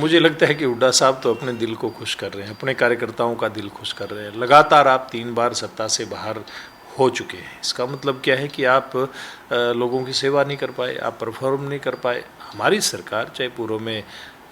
मुझे लगता है कि हुड्डा साहब तो अपने दिल को खुश कर रहे हैं, अपने कार्यकर्ताओं का दिल खुश कर रहे हैं। लगातार आप 3 बार सत्ता से बाहर हो चुके हैं। इसका मतलब क्या है कि आप लोगों की सेवा नहीं कर पाए, आप परफॉर्म नहीं कर पाए। हमारी सरकार, चाहे पूर्व में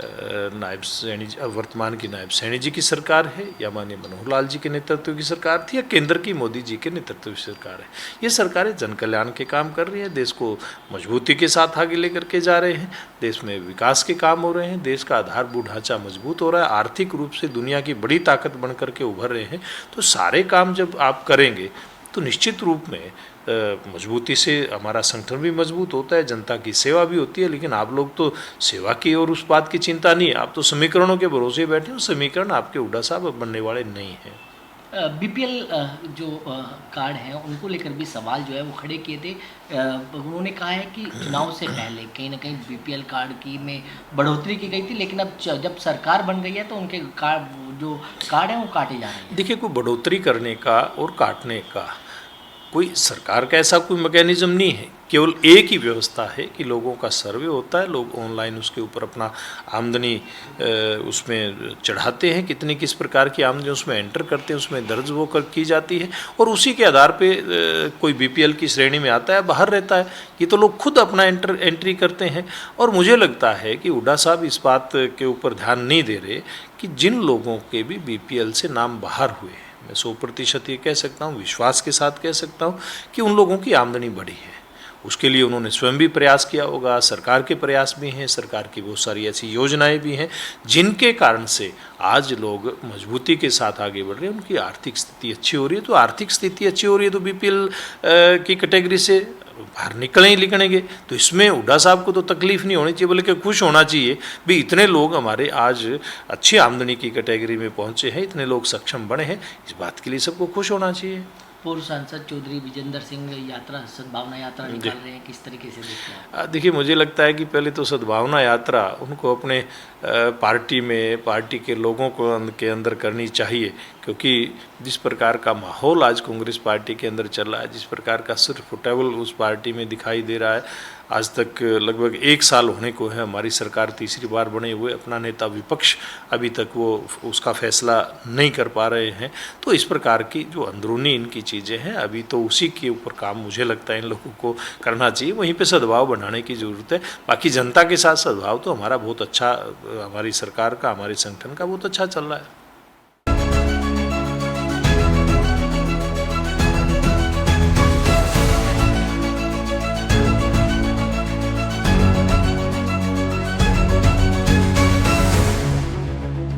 नायब सैनी वर्तमान की नायब सैनी जी की सरकार है, या माननीय मनोहर लाल जी के नेतृत्व की सरकार थी, या केंद्र की मोदी जी के नेतृत्व की सरकार है, ये सरकारें जन कल्याण के काम कर रही है, देश को मजबूती के साथ आगे लेकर के जा रहे हैं, देश में विकास के काम हो रहे हैं, देश का आधारभूत ढांचा मजबूत हो रहा है, आर्थिक रूप से दुनिया की बड़ी ताकत बन करके उभर रहे हैं। तो सारे काम जब आप करेंगे तो निश्चित रूप में मजबूती से हमारा संगठन भी मजबूत होता है, जनता की सेवा भी होती है। लेकिन आप लोग तो सेवा की और उस बात की चिंता नहीं है, आप तो समीकरणों के भरोसे बैठे हो। समीकरण आपके हुड्डा साहब अब बनने वाले नहीं हैं। बीपीएल जो कार्ड हैं उनको लेकर भी सवाल जो है वो खड़े किए थे। उन्होंने कहा है कि चुनाव से पहले कहीं ना कहीं बीपीएल कार्ड की में बढ़ोतरी की गई थी, लेकिन अब जब सरकार बन गई है तो उनके जो कार्ड हैं वो काटे जा रहे हैं। देखिए, कोई बढ़ोतरी करने का और काटने का कोई सरकार का ऐसा कोई मैकेनिज्म नहीं है। केवल एक ही व्यवस्था है कि लोगों का सर्वे होता है, लोग ऑनलाइन उसके ऊपर अपना आमदनी उसमें चढ़ाते हैं, कितनी किस प्रकार की आमदनी उसमें एंटर करते हैं, उसमें दर्ज वो की जाती है, और उसी के आधार पे कोई बीपीएल की श्रेणी में आता है, बाहर रहता है। ये तो लोग खुद अपना एंट्री करते हैं। और मुझे लगता है कि हुड्डा साहब इस बात के ऊपर ध्यान नहीं दे रहे कि जिन लोगों के भी बीपीएल से नाम बाहर हुए हैं, मैं 100% ये कह सकता हूँ, विश्वास के साथ कह सकता हूँ कि उन लोगों की आमदनी बढ़ी है। उसके लिए उन्होंने स्वयं भी प्रयास किया होगा, सरकार के प्रयास भी हैं, सरकार की बहुत सारी ऐसी योजनाएं भी हैं जिनके कारण से आज लोग मजबूती के साथ आगे बढ़ रहे हैं, उनकी आर्थिक स्थिति अच्छी हो रही है। तो आर्थिक स्थिति अच्छी हो रही है तो बीपीएल की कैटेगरी से बाहर निकलेंगे लिखनेंगे, तो इसमें हुड्डा साहब को तो तकलीफ नहीं होनी चाहिए, बल्कि खुश होना चाहिए भी इतने लोग हमारे आज अच्छी आमदनी की कैटेगरी में पहुंचे हैं, इतने लोग सक्षम बने हैं, इस बात के लिए सबको खुश होना चाहिए। पूर्व सांसद चौधरी विजेंद्र सिंह यात्रा, सद्भावना यात्रा निकाल रहे हैं, किस तरीके से देखते हैं? देखिए, मुझे लगता है कि पहले तो सद्भावना यात्रा उनको अपने पार्टी में, पार्टी के लोगों को के अंदर करनी चाहिए, क्योंकि जिस प्रकार का माहौल आज कांग्रेस पार्टी के अंदर चल रहा है, जिस प्रकार का सिर्फ फुटेबल उस पार्टी में दिखाई दे रहा है, आज तक लगभग 1 साल होने को है हमारी सरकार तीसरी बार बने हुए, अपना नेता विपक्ष अभी तक वो उसका फैसला नहीं कर पा रहे हैं। तो इस प्रकार की जो अंदरूनी इनकी चीज़ें हैं, अभी तो उसी के ऊपर काम मुझे लगता है इन लोगों को करना चाहिए, वहीं पे सद्भाव बढ़ाने की ज़रूरत है। बाकी जनता के साथ सद्भाव तो हमारा बहुत अच्छा, हमारी सरकार का, हमारे संगठन का बहुत अच्छा चल रहा है।